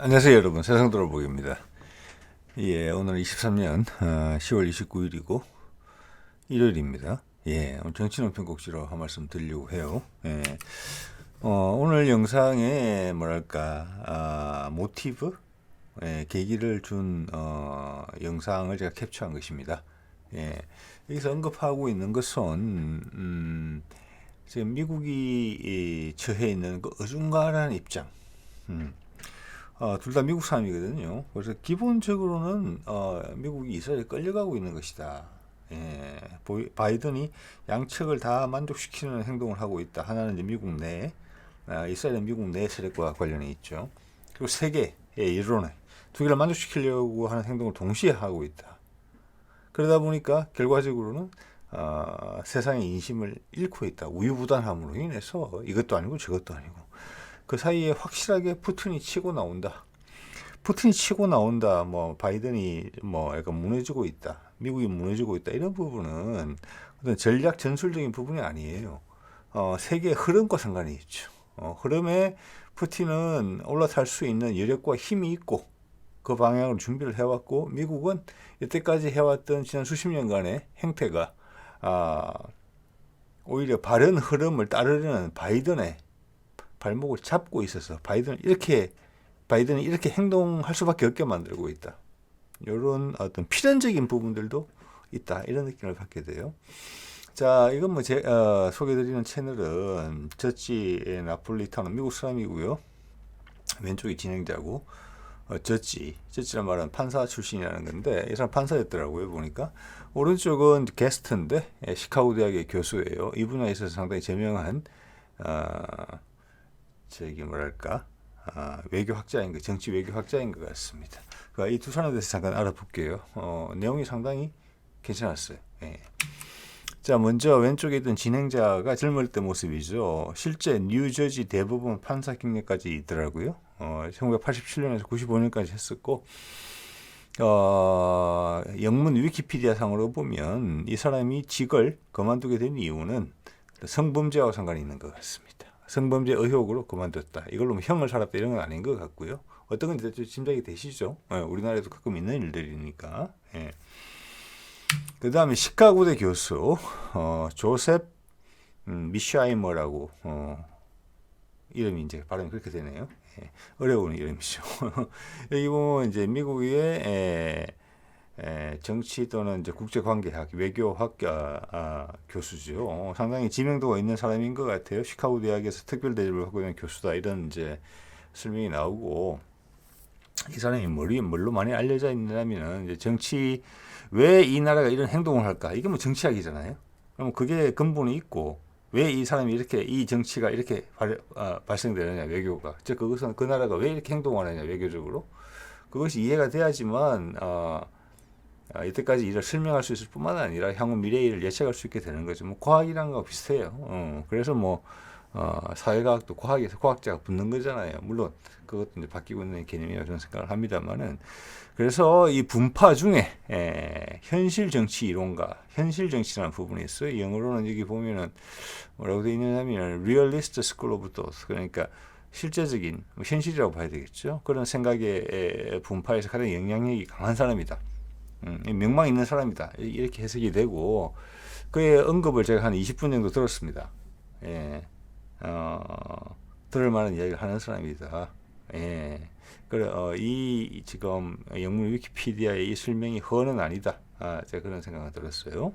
안녕하세요 여러분, 세상돌아보기입니다. 예, 오늘 23년 10월 29일이고 일요일입니다. 예, 오늘 정치논 편곡지로 한 말씀 드리려고 해요. 예, 오늘 영상에 뭐랄까 모티브, 계기를 준 영상을 제가 캡처한 것입니다. 예, 여기서 언급하고 있는 것은 지금 미국이 처해 있는 그 어중간한 입장. 둘 다 미국 사람이거든요. 그래서 기본적으로는 미국이 이스라엘에 끌려가고 있는 것이다. 예, 바이든이 양측을 다 만족시키는 행동을 하고 있다. 하나는 이제 미국 내, 이스라엘은 미국 내 세력과 관련해 있죠. 그리고 세계의 이론에 두 개를 만족시키려고 하는 행동을 동시에 하고 있다. 그러다 보니까 결과적으로는 세상의 인심을 잃고 있다. 우유부단함으로 인해서 이것도 아니고 저것도 아니고 그 사이에 확실하게 푸틴이 치고 나온다. 뭐 바이든이 뭐 약간 무너지고 있다. 미국이 무너지고 있다. 이런 부분은 어떤 전략 전술적인 부분이 아니에요. 세계의 흐름과 상관이 있죠. 흐름에 푸틴은 올라탈 수 있는 여력과 힘이 있고 그 방향으로 준비를 해왔고, 미국은 이때까지 해왔던 지난 수십 년간의 행태가 오히려 바른 흐름을 따르려는 바이든의 발목을 잡고 있어서 바이든이 이렇게 행동할 수밖에 없게 만들고 있다. 이런 어떤 필연적인 부분들도 있다. 이런 느낌을 받게 돼요. 자, 이건 뭐 소개드리는 채널은 저지 나폴리타노, 미국 사람이고요. 왼쪽이 진행자고, 저지란 말은 판사 출신이라는 건데, 이 사람 판사였더라고요, 보니까. 오른쪽은 게스트인데, 시카고 대학의 교수예요. 이 분야에 있어서 상당히 저명한, 외교학자인 정치 외교학자인 것 같습니다. 이 두 사람에 대해서 잠깐 알아볼게요. 내용이 상당히 괜찮았어요. 예. 자, 먼저 왼쪽에 있던 진행자가 젊을 때 모습이죠. 실제 뉴저지 대법원 판사 경력까지 있더라고요. 1987년에서 95년까지 했었고, 영문 위키피디아 상으로 보면 이 사람이 직을 그만두게 된 이유는 성범죄와 상관이 있는 것 같습니다. 성범죄 의혹으로 그만뒀다. 이걸로 뭐 형을 살았다 이런 건 아닌 것 같고요. 어떤 건지 대충 짐작이 되시죠? 우리나라에도 가끔 있는 일들이니까. 예. 그 다음에 시카고대 교수 조셉 미샤이머라고 이름이 이제 발음이 그렇게 되네요. 예. 어려운 이름이죠. 여기 보면 이제 미국의 정치 또는 이제 국제관계학, 외교학 교수죠. 상당히 지명도가 있는 사람인 것 같아요. 시카고 대학에서 특별 대접을 하고 있는 교수다. 이런 이제 설명이 나오고, 이 사람이 뭘로 많이 알려져 있냐면은 이제 정치, 왜 이 나라가 이런 행동을 할까? 이게 뭐 정치학이잖아요. 그럼 그게 근본이 있고, 왜 이 사람이 이 정치가 이렇게 발생되느냐, 외교가. 즉, 그것은 그 나라가 왜 이렇게 행동하느냐, 외교적으로. 그것이 이해가 돼야지만, 이때까지 일을 설명할 수 있을 뿐만 아니라 향후 미래의 일을 예측할 수 있게 되는 거죠. 뭐 과학이란 거 비슷해요. 그래서 뭐 사회과학도 과학에서 과학자가 붙는 거잖아요. 물론 그것도 이제 바뀌고 있는 개념이라고 저는 생각을 합니다만은, 그래서 이 분파 중에 현실 정치 이론가, 현실 정치라는 부분이 있어요. 영어로는 여기 보면은 뭐라고 되어 있냐면 realist school of thought, 그러니까 실제적인 현실이라고 봐야 되겠죠. 그런 생각의 분파에서 가장 영향력이 강한 사람이다. 명망 있는 사람이다. 이렇게 해석이 되고, 그의 언급을 제가 한 20분 정도 들었습니다. 예, 들을 만한 이야기를 하는 사람이다. 예, 그래, 이 지금 영문 위키피디아의 이 설명이 허는 아니다. 제가 그런 생각을 들었어요.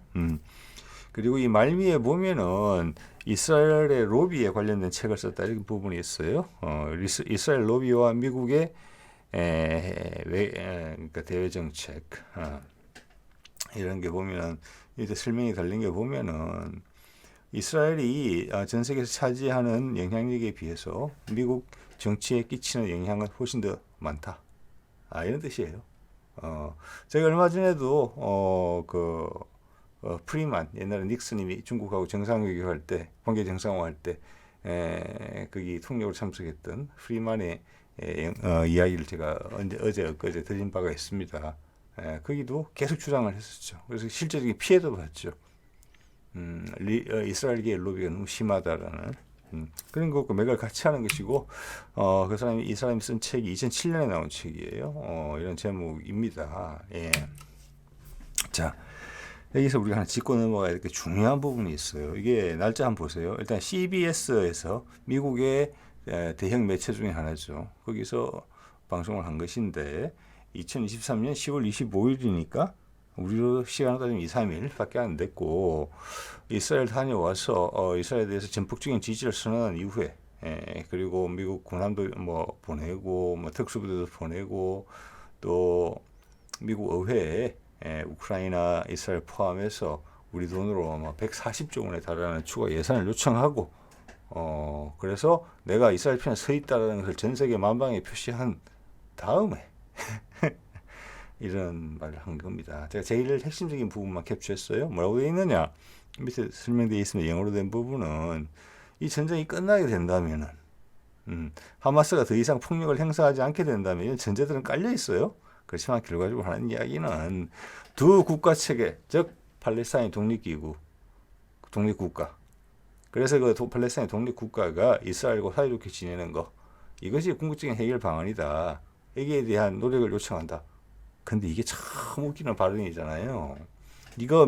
그리고 이 말미에 보면은 이스라엘의 로비에 관련된 책을 썼다 이런 부분이 있어요. 이스라엘 로비와 미국의 그러니까 대외 정책 이런 게 보면은 이제 설명이 달린 게 보면은 이스라엘이 전 세계에서 차지하는 영향력에 비해서 미국 정치에 끼치는 영향은 훨씬 더 많다. 이런 뜻이에요. 제가 얼마 전에도 프리만, 옛날에 닉슨이 중국하고 정상회담할 때, 관계 정상화할 때 거기 통역으로 참석했던 프리만의 이야기를 제가 어제 엊그제 들린 바가 있습니다. 거기도 계속 주장을 했었죠. 그래서 실제적인 피해도 봤죠. 이스라엘계의 로비가 너무 심하다라는 그런 것과 맥을 같이 하는 것이고, 이 사람이 쓴 책이 2007년에 나온 책이에요. 이런 제목입니다. 예. 자, 여기서 우리가 하나 짚고 넘어가야 될 게 중요한 부분이 있어요. 이게 날짜 한번 보세요. 일단 CBS에서 미국의 대형 매체 중에 하나죠. 거기서 방송을 한 것인데 2023년 10월 25일이니까 우리로 시간을 따지면 2, 3일밖에 안 됐고, 이스라엘 다녀와서 이스라엘에 대해서 전폭적인 지지를 선언한 이후에 그리고 미국 군함도 뭐 보내고 뭐 특수부대도 보내고 또 미국 의회에 우크라이나, 이스라엘 포함해서 우리 돈으로 아마 140조 원에 달하는 추가 예산을 요청하고, 그래서 내가 이스라엘 편에 서 있다는 것을 전 세계 만방에 표시한 다음에 이런 말을 한 겁니다. 제가 제일 핵심적인 부분만 캡처했어요. 뭐라고 되어 있느냐? 밑에 설명되어 있습니다. 영어로 된 부분은 이 전쟁이 끝나게 된다면은, 하마스가 더 이상 폭력을 행사하지 않게 된다면 이런 전제들은 깔려 있어요. 그렇지만 결과적으로 하는 이야기는 두 국가 체계, 즉 팔레스타인 독립기구, 독립국가. 그래서 그 팔레스타인 독립국가가 이스라엘과 사이좋게 지내는 거, 이것이 궁극적인 해결 방안이다. 여기에 대한 노력을 요청한다. 근데 이게 참 웃기는 발언이잖아요. 이거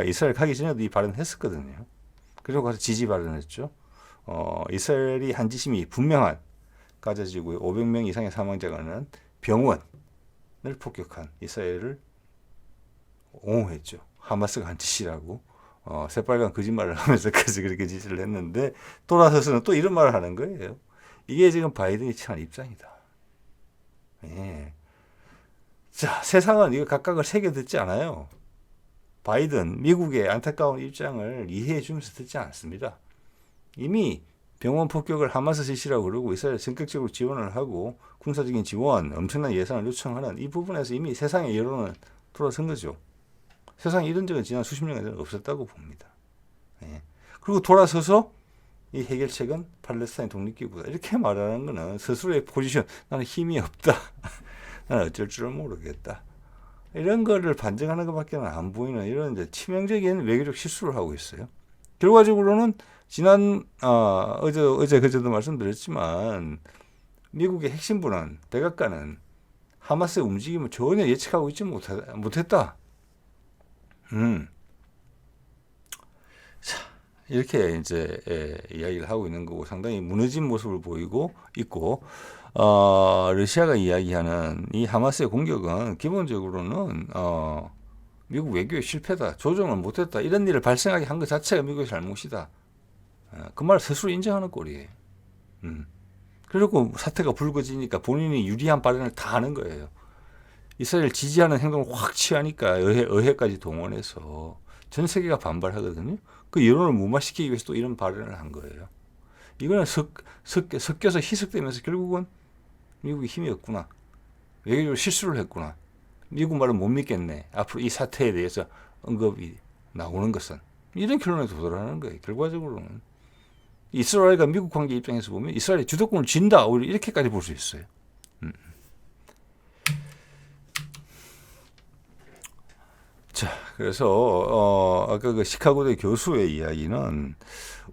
이스라엘 가기 전에도 이 발언 했었거든요. 그리고 가서 지지 발언했죠. 이스라엘이 한 짓임이 분명한 가자 지구에 500명 이상의 사망자가 나는 병원을 폭격한 이스라엘을 옹호했죠. 하마스가 한 짓이라고 새빨간 거짓말을 하면서까지 그렇게 지시를 했는데, 돌아서서는 또 이런 말을 하는 거예요. 이게 지금 바이든이 취한 입장이다. 예. 자, 세상은 이거 각각을 새겨 듣지 않아요. 바이든, 미국의 안타까운 입장을 이해해 주면서 듣지 않습니다. 이미 병원 폭격을 하마스 짓이라고 그러고 이스라엘 전격적으로 지원을 하고 군사적인 지원, 엄청난 예산을 요청하는 이 부분에서 이미 세상의 여론은 돌아선 거죠. 세상에 이런 적은 지난 수십 년간 없었다고 봅니다. 예. 그리고 돌아서서 이 해결책은 팔레스타인 독립기구다. 이렇게 말하는 거는 스스로의 포지션, 나는 힘이 없다. 나는 어쩔 줄을 모르겠다. 이런 거를 반증하는 것밖에 안 보이는 이런 이제 치명적인 외교적 실수를 하고 있어요. 결과적으로는 지난 어제 그제도 말씀드렸지만 미국의 핵심부는 백악관은 하마스의 움직임을 전혀 예측하고 있지 못했다. 자, 이렇게 이제 이야기를 하고 있는 거고, 상당히 무너진 모습을 보이고 있고, 러시아가 이야기하는 이 하마스의 공격은 기본적으로는 미국 외교의 실패다, 조정을 못했다, 이런 일을 발생하게 한 것 자체가 미국의 잘못이다. 그 말을 스스로 인정하는 꼴이에요. 그리고 사태가 불거지니까 본인이 유리한 발언을 다 하는 거예요. 이스라엘 지지하는 행동을 확 취하니까 의회까지 동원해서 전 세계가 반발하거든요. 그 여론을 무마시키기 위해서 또 이런 발언을 한 거예요. 이거는 섞여서 희석되면서 결국은 미국이 힘이 없구나, 외교적으로 실수를 했구나, 미국 말은 못 믿겠네, 앞으로 이 사태에 대해서 언급이 나오는 것은, 이런 결론에 도달하는 거예요. 결과적으로는 이스라엘과 미국 관계 입장에서 보면 이스라엘이 주도권을 쥔다, 오히려 이렇게까지 볼 수 있어요. 자, 그래서 아까 그 시카고대 교수의 이야기는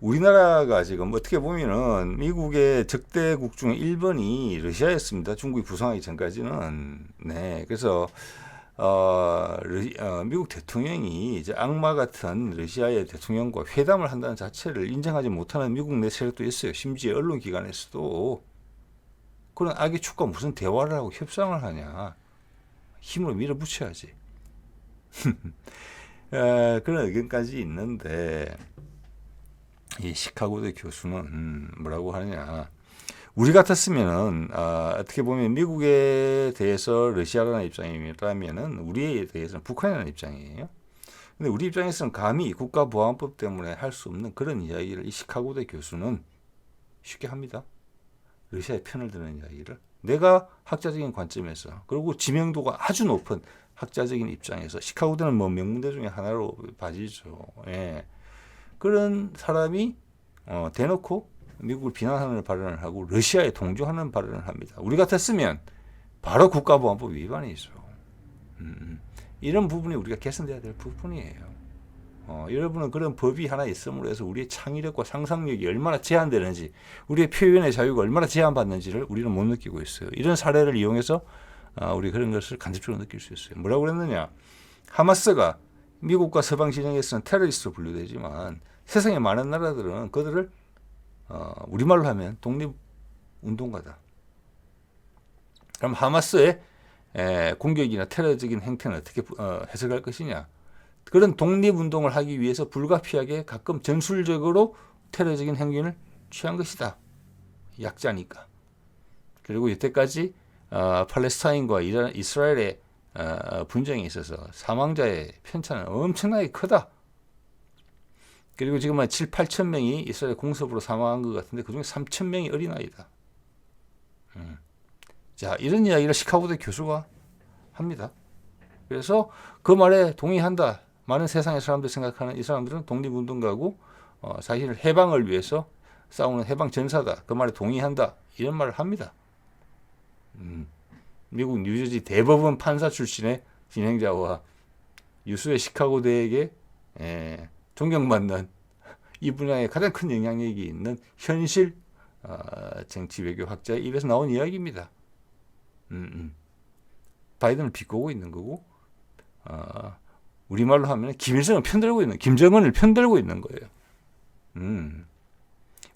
우리나라가 지금 어떻게 보면은 미국의 적대국 중에 1번이 러시아였습니다. 중국이 부상하기 전까지는. 네, 그래서 미국 대통령이 이제 악마 같은 러시아의 대통령과 회담을 한다는 자체를 인정하지 못하는 미국 내 세력도 있어요. 심지어 언론기관에서도 그런 악의 축과 무슨 대화를 하고 협상을 하냐, 힘으로 밀어붙여야지. 그런 의견까지 있는데, 이 시카고대 교수는 뭐라고 하느냐, 우리 같았으면은 어떻게 보면 미국에 대해서 러시아라는 입장이라면은 우리에 대해서는 북한이라는 입장이에요. 근데 우리 입장에서는 감히 국가보안법 때문에 할 수 없는 그런 이야기를 이 시카고대 교수는 쉽게 합니다. 러시아의 편을 드는 이야기를 내가 학자적인 관점에서, 그리고 지명도가 아주 높은 학자적인 입장에서, 시카고대는 뭐 명문대 중에 하나로 봐지죠. 예. 그런 사람이 대놓고 미국을 비난하는 발언을 하고 러시아에 동조하는 발언을 합니다. 우리 같았으면 바로 국가보안법 위반이죠. 이런 부분이 우리가 개선돼야 될 부분이에요. 여러분은 그런 법이 하나 있음으로 해서 우리의 창의력과 상상력이 얼마나 제한되는지, 우리의 표현의 자유가 얼마나 제한받는지를 우리는 못 느끼고 있어요. 이런 사례를 이용해서 우리 그런 것을 간접적으로 느낄 수 있어요. 뭐라고 그랬느냐? 하마스가 미국과 서방 진영에서는 테러리스트로 분류되지만 세상의 많은 나라들은 그들을 우리말로 하면 독립운동가다. 그럼 하마스의 공격이나 테러적인 행태는 어떻게 해석할 것이냐? 그런 독립운동을 하기 위해서 불가피하게 가끔 전술적으로 테러적인 행위를 취한 것이다. 약자니까. 그리고 여태까지 팔레스타인과 이스라엘의 분쟁에 있어서 사망자의 편차는 엄청나게 크다. 그리고 지금 한 7, 8천 명이 이스라엘 공습으로 사망한 것 같은데 그중에 3천 명이 어린아이다. 자, 이런 이야기를 시카고대 교수가 합니다. 그래서 그 말에 동의한다. 많은 세상의 사람들 생각하는 이 사람들은 독립운동가고 자신을 해방을 위해서 싸우는 해방 전사다. 그 말에 동의한다. 이런 말을 합니다. 미국 뉴저지 대법원 판사 출신의 진행자와 유수의 시카고대에게 존경받는 이 분야에 가장 큰 영향력이 있는 현실 정치 외교 학자의 입에서 나온 이야기입니다. 바이든을 비꼬고 있는 거고, 우리말로 하면 김일성을 편들고 있는, 김정은을 편들고 있는 거예요.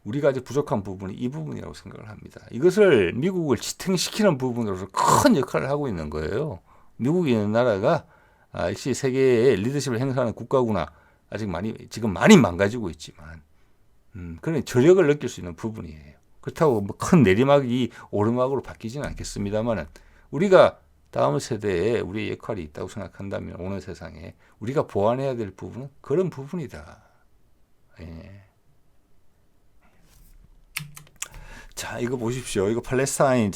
우리가 아주 부족한 부분이 이 부분이라고 생각을 합니다. 이것을 미국을 지탱시키는 부분으로서 큰 역할을 하고 있는 거예요. 미국이라는 나라가 역시 세계의 리더십을 행사하는 국가구나. 아직 지금 많이 망가지고 있지만, 그런 저력을 느낄 수 있는 부분이에요. 그렇다고 뭐 큰 내리막이 오르막으로 바뀌지는 않겠습니다만은, 우리가 다음 세대에 우리의 역할이 있다고 생각한다면 오는 세상에 우리가 보완해야 될 부분은 그런 부분이다. 예. 자, 이거 보십시오. 이거 팔레스타인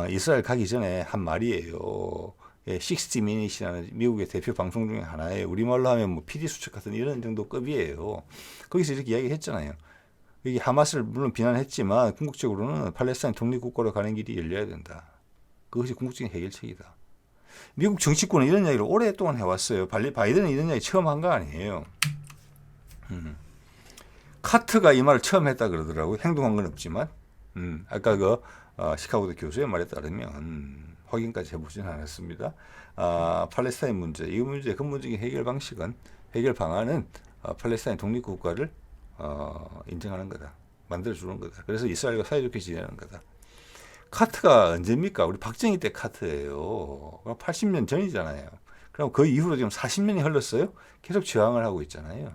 이스라엘 가기 전에 한 말이에요. 60 Minutes이라는 미국의 대표 방송 중에 하나예요. 우리말로 하면 뭐 PD 수첩 같은 이런 정도 급이에요. 거기서 이렇게 이야기했잖아요. 여기 하마스를 물론 비난했지만 궁극적으로는 팔레스타인 독립국가로 가는 길이 열려야 된다. 그것이 궁극적인 해결책이다. 미국 정치권은 이런 이야기를 오랫동안 해왔어요. 바이든은 이런 이야기 처음 한 거 아니에요. 카트가 이 말을 처음 했다 그러더라고요. 행동한 건 없지만. 아까 시카고대 교수의 말에 따르면 확인까지 해보지는 않았습니다. 팔레스타인 문제, 이 문제의 근본적인 해결 방안은 팔레스타인 독립국가를 인정하는 거다. 만들어주는 거다. 그래서 이스라엘과 사이좋게 지내는 거다. 카트가 언제입니까? 우리 박정희 때 카트예요. 80년 전이잖아요. 그럼 그 이후로 지금 40년이 흘렀어요. 계속 저항을 하고 있잖아요.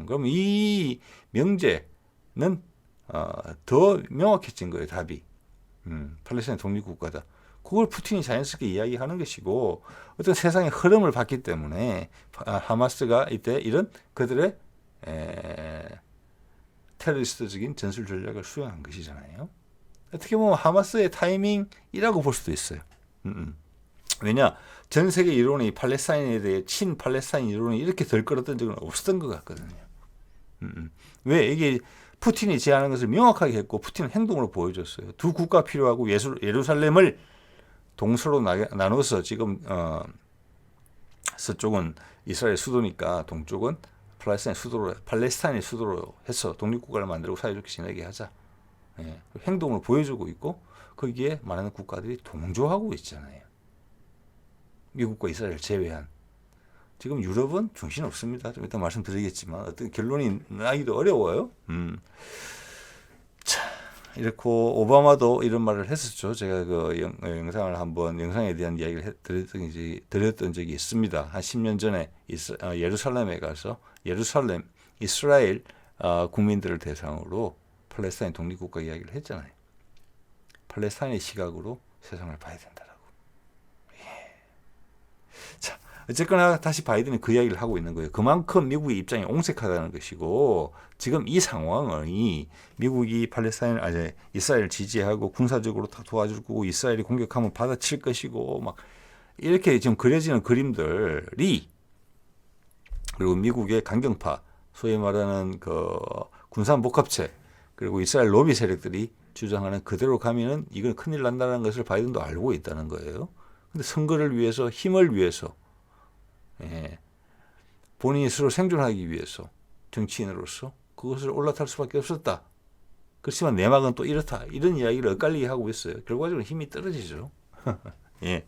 그럼 이 명제는 더 명확해진 거예요. 답이. 팔레스타인 독립국가다. 그걸 푸틴이 자연스럽게 이야기하는 것이고, 어떤 세상의 흐름을 봤기 때문에 하마스가 이때 이런 그들의 테러리스트적인 전술 전략을 수행한 것이잖아요. 어떻게 보면 하마스의 타이밍이라고 볼 수도 있어요. 왜냐, 전 세계 이론이 팔레스타인에 대해 친팔레스타인 이론이 이렇게 덜끌었던 적은 없었던 것 같거든요. 왜? 이게 푸틴이 제안한 것을 명확하게 했고 푸틴은 행동으로 보여줬어요. 두 국가 필요하고 예루살렘을 동서로 나눠서 지금 서쪽은 이스라엘 수도니까 동쪽은 팔레스타인의 수도로 해서 독립국가를 만들고 사이좋게 지내게 하자. 예, 행동을 보여주고 있고 거기에 많은 국가들이 동조하고 있잖아요. 미국과 이스라엘 제외한. 지금 유럽은 정신 없습니다. 좀 이따 말씀드리겠지만 어떤 결론이 나기도 어려워요. 자, 이렇게 오바마도 이런 말을 했었죠. 제가 그 영상을 한번 영상에 대한 이야기를 드렸던 적이 있습니다. 한 10년 전에 예루살렘에 가서 이스라엘 국민들을 대상으로 팔레스타인 독립국가 이야기를 했잖아요. 팔레스타인의 시각으로 세상을 봐야 된다라고. 예. 자, 어쨌거나 다시 바이든이 그 이야기를 하고 있는 거예요. 그만큼 미국의 입장이 옹색하다는 것이고, 지금 이 상황이 미국이 이스라엘 지지하고 군사적으로 다 도와줄 거고 이스라엘이 공격하면 받아칠 것이고 막 이렇게 지금 그려지는 그림들이, 그리고 미국의 강경파, 소위 말하는 그 군사복합체, 그리고 이스라엘 로비 세력들이 주장하는 그대로 가면은 이건 큰일 난다는 것을 바이든도 알고 있다는 거예요. 근데 선거를 위해서, 힘을 위해서, 본인이 스스로 생존하기 위해서 정치인으로서 그것을 올라탈 수밖에 없었다. 그렇지만 내막은 또 이렇다. 이런 이야기를 엇갈리게 하고 있어요. 결과적으로 힘이 떨어지죠. 예.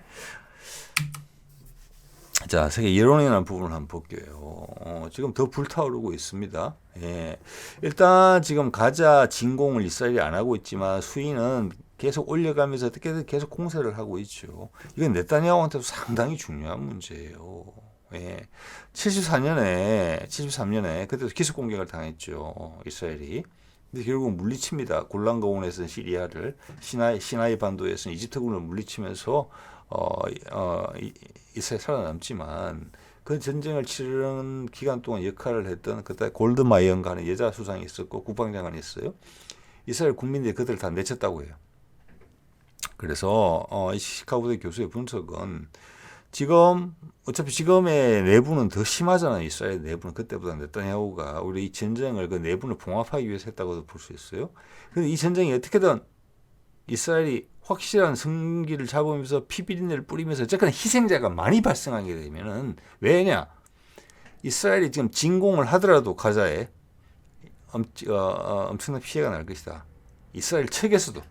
자, 세계 여론이라는 부분을 한번 볼게요. 지금 더 불타오르고 있습니다. 예. 일단 지금 가자 진공을 이스라엘이 안 하고 있지만 수위는 계속 올려가면서 어떻게든 계속 공세를 하고 있죠. 이건 네타냐후한테도 상당히 중요한 문제예요. 예. 73년에 그때도 기습 공격을 당했죠. 이스라엘이. 근데 결국 물리칩니다. 골란 고원에서는 시리아를, 시나이 반도에서는 이집트군을 물리치면서 이스라엘 살아남지만 그 전쟁을 치르는 기간 동안 역할을 했던 그때 골드마이어인가 하는 여자 수상이 있었고 국방장관이 있어요. 이스라엘 국민들이 그들을 다 내쳤다고 해요. 그래서 이 시카고대 교수의 분석은 지금 어차피 지금의 내부는 더 심하잖아요. 이스라엘 내부는 그때보다 네타냐후가 우리 이 전쟁을 그 내부를 봉합하기 위해서 했다고도 볼 수 있어요. 근데 이 전쟁이 어떻게든 이스라엘이 확실한 승기를 잡으면서 피비린내를 뿌리면서 어쨌거나 희생자가 많이 발생하게 되면은 왜냐? 이스라엘이 지금 진공을 하더라도 가자에 엄청난 피해가 날 것이다. 이스라엘 측에서도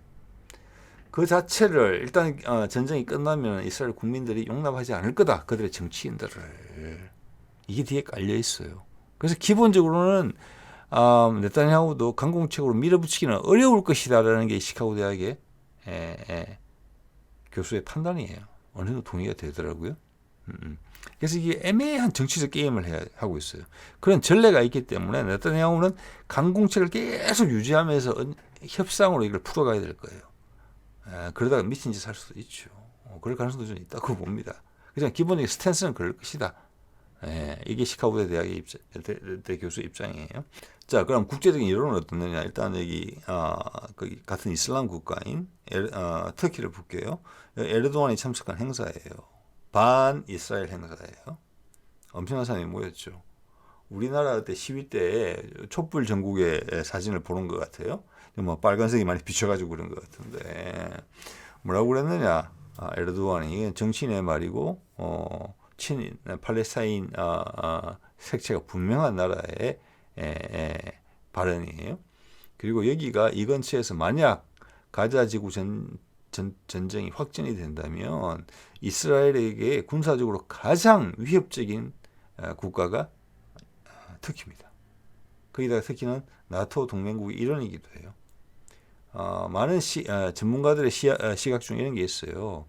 그 자체를 일단 전쟁이 끝나면 이스라엘 국민들이 용납하지 않을 거다. 그들의 정치인들을. 이게 뒤에 깔려 있어요. 그래서 기본적으로는 네타냐후도 강공책으로 밀어붙이기는 어려울 것이다라는 게 시카고 대학의 교수의 판단이에요. 어느 정도 동의가 되더라고요. 그래서 이게 애매한 정치적 게임을 하고 있어요. 그런 전례가 있기 때문에 네타냐후는 강공책을 계속 유지하면서 협상으로 이걸 풀어가야 될 거예요. 그러다가 미친 짓 할 수도 있죠. 그럴 가능성도 좀 있다고 봅니다. 그냥 기본적인 스탠스는 그럴 것이다. 이게 시카고대 대학의 대 교수의 입장이에요. 자, 그럼 국제적인 여론은 어떻느냐? 일단 여기 같은 이슬람 국가인 터키를 볼게요. 에르도안이 참석한 행사예요. 반 이스라엘 행사예요. 엄청난 사람이 모였죠. 우리나라 때 시위 때 촛불 전국의 사진을 보는 것 같아요. 뭐 빨간색이 많이 비춰가지고 그런 것 같은데 뭐라고 그랬느냐? 에르도안이 정치인의 말이고 팔레스타인 색채가 분명한 나라의 발언이에요. 그리고 여기가 이 근처에서 만약 가자 지구 전쟁이 확전이 된다면 이스라엘에게 군사적으로 가장 위협적인 국가가 터키입니다. 거기다가 터키는 나토 동맹국의 일원이기도 해요. 많은 전문가들의 시각 중에 이런 게 있어요.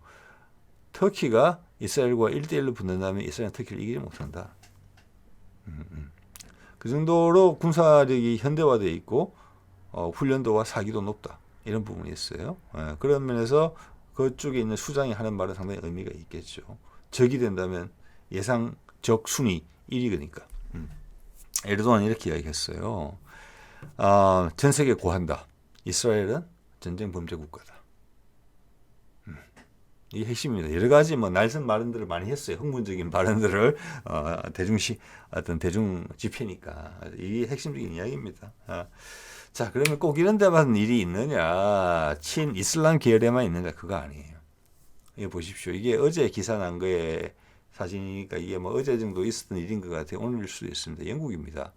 터키가 이스라엘과 1대1로 붙는다면 이스라엘은 터키를 이기지 못한다. 그 정도로 군사력이 현대화되어 있고 훈련도와 사기도 높다. 이런 부분이 있어요. 그런 면에서 그쪽에 있는 수장이 하는 말은 상당히 의미가 있겠죠. 적이 된다면 예상 적 순위 1위니까. 에르도안이 이렇게 이야기했어요. 전 세계 고한다. 이스라엘은 전쟁 범죄 국가다. 이게 핵심입니다. 여러 가지 날선 발언들을 많이 했어요. 흥분적인 발언들을 대중 집회니까 이게 핵심적인 이야기입니다. 자, 그러면 꼭 이런 데만 일이 있느냐? 친 이슬람 계열에만 있느냐? 그거 아니에요. 이거 보십시오. 이게 어제 기사 난 거에 사진이니까 이게 어제 정도 있었던 일인 것 같아요. 오늘일 수도 있습니다. 영국입니다.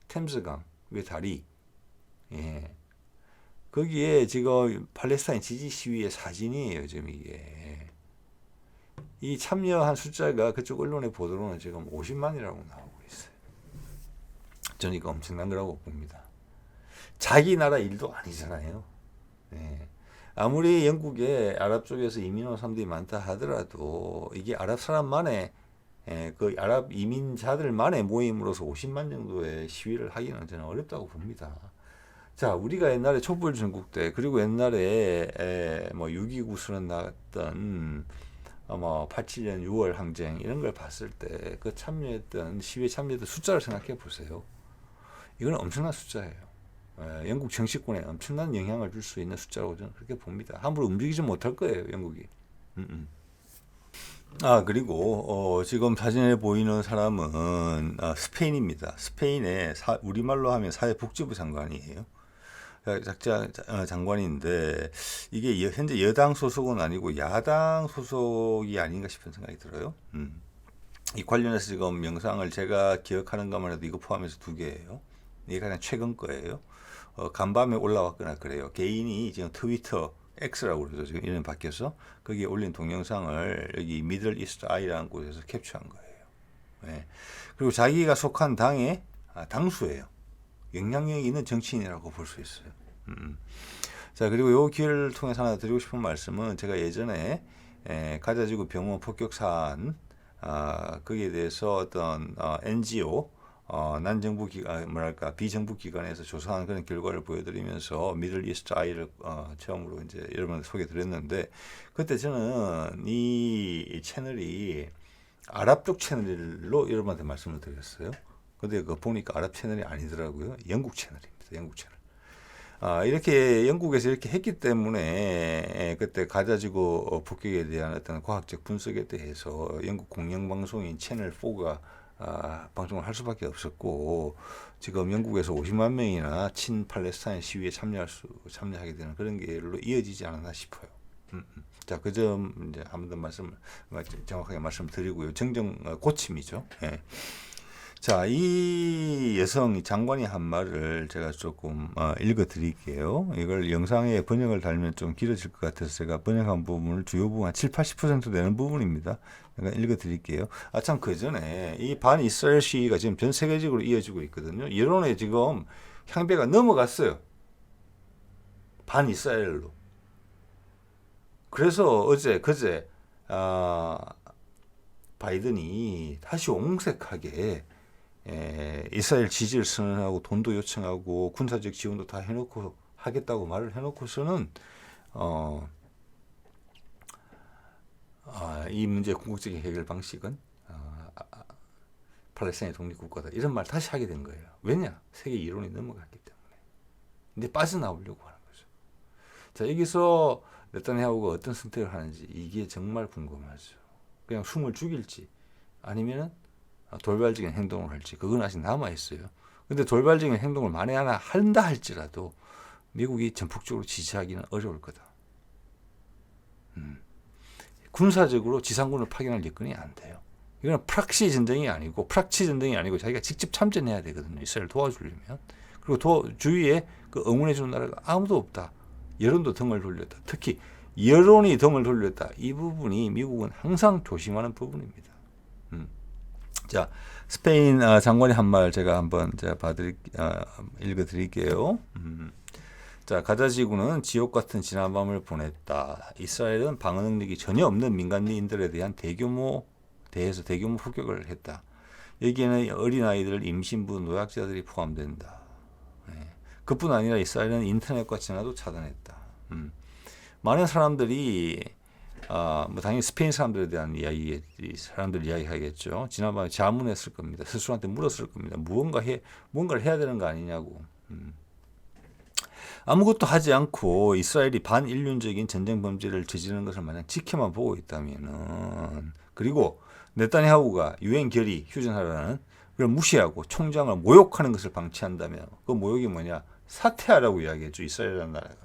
템스강 위 다리. 예. 거기에 지금 팔레스타인 지지 시위의 사진이에요. 지금 이게. 이 참여한 숫자가 그쪽 언론의 보도로는 지금 50만이라고 나오고 있어요. 저는 이거 엄청난 거라고 봅니다. 자기 나라 일도 아니잖아요. 네. 아무리 영국에 아랍 쪽에서 이민 온 사람들이 많다 하더라도 이게 아랍 사람만의 그 아랍 이민자들만의 모임으로서 50만 정도의 시위를 하기는 저는 어렵다고 봅니다. 자, 우리가 옛날에 촛불 전국 때 그리고 옛날에 6.29 선언 나왔던 87년 6월 항쟁 이런 걸 봤을 때 그 시위에 참여했던 숫자를 생각해 보세요. 이건 엄청난 숫자예요. 영국 정치권에 엄청난 영향을 줄 수 있는 숫자라고 저는 그렇게 봅니다. 함부로 움직이지 못할 거예요, 영국이. 그리고 지금 사진에 보이는 사람은 스페인입니다. 스페인의 우리말로 하면 사회복지부 장관이에요. 장관인데 이게 현재 여당 소속은 아니고 야당 소속이 아닌가 싶은 생각이 들어요. 이 관련해서 지금 영상을 제가 기억하는 것만 해도 이거 포함해서 2개예요. 이게 가장 최근 거예요. 간밤에 올라왔거나 그래요. 개인이 지금 트위터 X라고 그러죠. 지금 이름 바뀌어서 거기에 올린 동영상을 여기 미들 이스트 아이라는 곳에서 캡처한 거예요. 네. 그리고 자기가 속한 당의 당수예요. 영향력이 있는 정치인이라고 볼 수 있어요. 자, 그리고 이 기회를 통해서 하나 드리고 싶은 말씀은 제가 예전에 가자지구 병원 폭격 사안 거기에 대해서 어떤 NGO 난정부 기관 뭐랄까 비정부 기관에서 조사한 그런 결과를 보여드리면서 미들 이스트 아이를 처음으로 이제 여러분한테 소개드렸는데 그때 저는 이 채널이 아랍 쪽 채널로 여러분한테 말씀을 드렸어요. 근데 그 보니까 아랍 채널이 아니더라고요. 영국 채널입니다. 영국 채널. 이렇게 영국에서 이렇게 했기 때문에 그때 가자지구 폭격에 대한 어떤 과학적 분석에 대해서 영국 공영방송인 채널 4가 방송을 할 수밖에 없었고 지금 영국에서 50만 명이나 친팔레스타인 시위에 참여하게 되는 그런 길로 이어지지 않았나 싶어요. 자, 그 점 이제 한 번 더 정확하게 말씀드리고요. 정정 고침이죠. 예. 자, 이 여성 장관이 한 말을 제가 조금 읽어 드릴게요. 이걸 영상에 번역을 달면 좀 길어질 것 같아서 제가 번역한 부분을 주요 부분 한 7, 80% 되는 부분입니다. 제가 읽어 드릴게요. 참, 그 전에 이 반 이스라엘 시위가 지금 전 세계적으로 이어지고 있거든요. 여론에 지금 향배가 넘어갔어요. 반 이스라엘로. 그래서 그제 바이든이 다시 옹색하게 이스라엘 지지를 선언하고 돈도 요청하고 군사적 지원도 다 해놓고 하겠다고 말을 해놓고서는 이 문제의 궁극적인 해결 방식은 팔레스타인의 독립국가다 이런 말 다시 하게 된 거예요. 왜냐? 세계 이론이 넘어갔기 때문에. 이제 빠져나오려고 하는 거죠. 자, 여기서 네타냐후가 어떤 선택을 하는지 이게 정말 궁금하죠. 그냥 숨을 죽일지 아니면은 돌발적인 행동을 할지 그건 아직 남아 있어요. 근데 돌발적인 행동을 만에 하나 한다 할지라도 미국이 전폭적으로 지지하기는 어려울 거다. 군사적으로 지상군을 파견할 여건이 안 돼요. 이건 프락시 전쟁이 아니고 자기가 직접 참전해야 되거든요. 이스라엘 도와주려면. 그리고 주위에 그 응원해 주는 나라가 아무도 없다. 여론도 등을 돌렸다. 특히 여론이 등을 돌렸다. 이 부분이 미국은 항상 조심하는 부분입니다. 자, 스페인 장관이 한 말 제가 한번 읽어드릴게요. 자, 가자지구는 지옥 같은 지난 밤을 보냈다. 이스라엘은 방어 능력이 전혀 없는 민간인들에 대한 대규모 폭격을 했다. 여기에는 어린아이들, 임신부, 노약자들이 포함된다. 그뿐 아니라 이스라엘은 인터넷과 전화도 차단했다. 많은 사람들이 당연히 스페인 사람들에 대한 사람들 이야기하겠죠. 지난번에 자문했을 겁니다. 스스로한테 물었을 겁니다. 무언가를 해야 되는 거 아니냐고. 아무것도 하지 않고 이스라엘이 반인륜적인 전쟁 범죄를 저지르는 것을 마냥 지켜만 보고 있다면은, 그리고 네타냐후가 유엔 결의 휴전하라는 그걸 무시하고 총장을 모욕하는 것을 방치한다면 그 모욕이 뭐냐? 사퇴하라고 이야기했죠. 이스라엘이라는 나라가.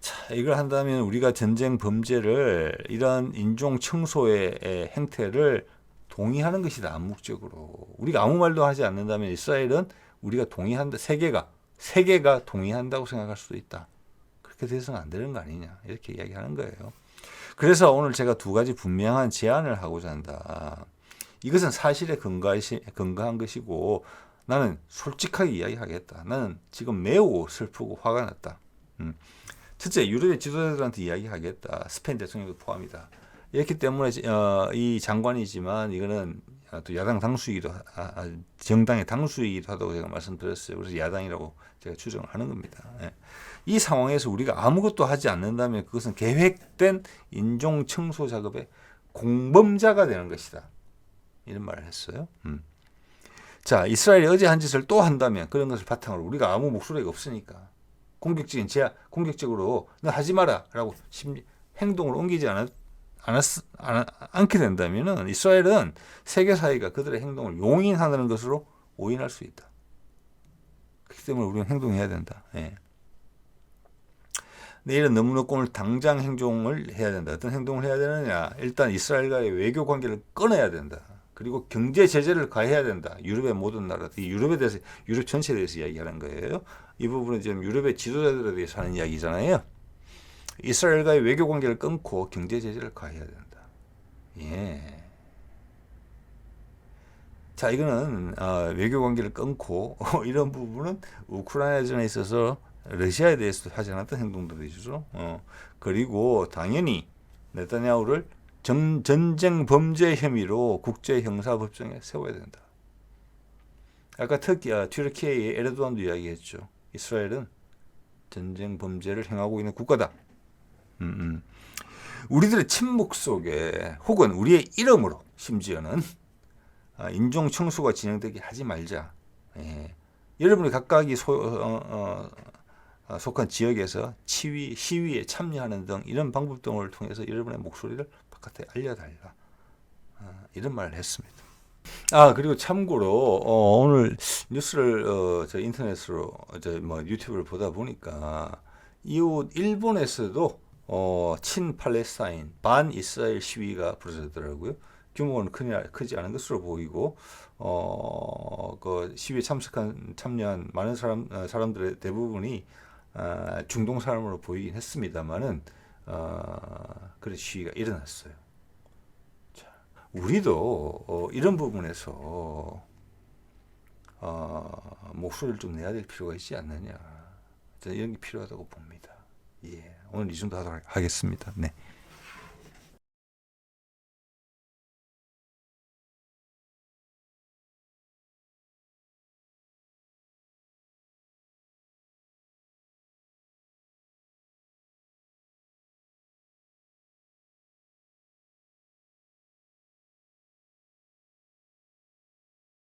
자, 이걸 한다면 우리가 전쟁 범죄를 이런 인종 청소의 행태를 동의하는 것이다. 암묵적으로. 우리가 아무 말도 하지 않는다면 이스라엘은 우리가 동의한다. 세계가 동의한다고 생각할 수도 있다. 그렇게 돼서는 안 되는 거 아니냐. 이렇게 이야기하는 거예요. 그래서 오늘 제가 2가지 분명한 제안을 하고자 한다. 이것은 사실에 근거한 것이고 나는 솔직하게 이야기하겠다. 나는 지금 매우 슬프고 화가 났다. 첫째, 유럽의 지도자들한테 이야기하겠다. 스페인 대통령도 포함이다. 이렇기 때문에 이 장관이지만 이거는 또 야당 당수이기도 정당의 당수이기도 하다고 제가 말씀드렸어요. 그래서 야당이라고 제가 추정을 하는 겁니다. 이 상황에서 우리가 아무것도 하지 않는다면 그것은 계획된 인종 청소 작업의 공범자가 되는 것이다. 이런 말을 했어요. 자, 이스라엘이 어제 한 짓을 또 한다면 그런 것을 바탕으로 우리가 아무 목소리가 없으니까 공격적으로 너 하지 마라라고 행동을 옮기지 않게 된다면은 이스라엘은 세계 사회가 그들의 행동을 용인하는 것으로 오인할 수 있다. 그렇기 때문에 우리는 행동해야 된다. 내일은 너무너무 오늘 당장 행동을 해야 된다. 어떤 행동을 해야 되느냐? 일단 이스라엘과의 외교 관계를 끊어야 된다. 그리고 경제 제재를 가해야 된다. 유럽의 모든 나라, 이 유럽에 대해서, 유럽 전체에 대해서 이야기하는 거예요. 이 부분은 지금 유럽의 지도자들에 대해서 하는 이야기잖아요. 이스라엘과의 외교 관계를 끊고 경제 제재를 가해야 된다. 예. 자, 이거는 외교 관계를 끊고 이런 부분은 우크라이나전에 있어서 러시아에 대해서도 하지 않았던 행동들이죠. 그리고 당연히 네타냐후를 전쟁 범죄 혐의로 국제 형사법정에 세워야 된다. 아까 튀르키예의 에르도안도 이야기했죠. 이스라엘은 전쟁 범죄를 행하고 있는 국가다. 우리들의 침묵 속에 혹은 우리의 이름으로 심지어는 인종 청소가 진행되게 하지 말자. 예. 여러분이 각각이 속한 지역에서 시위에 참여하는 등 이런 방법 등을 통해서 여러분의 목소리를 바깥에 알려달라. 이런 말을 했습니다. 그리고 참고로 오늘 뉴스를 저 인터넷으로 유튜브를 보다 보니까 이웃 일본에서도 친 팔레스타인 반 이스라엘 시위가 벌어졌더라고요. 규모는 크지 않은 것으로 보이고 그 시위에 참여한 많은 사람들의 대부분이 중동 사람으로 보이긴 했습니다만은 그런 시위가 일어났어요. 자, 우리도 이런 부분에서 목소리를 좀 내야 될 필요가 있지 않느냐. 저는 이런 게 필요하다고 봅니다. 예, 오늘 이 정도 하도록 하겠습니다. 네.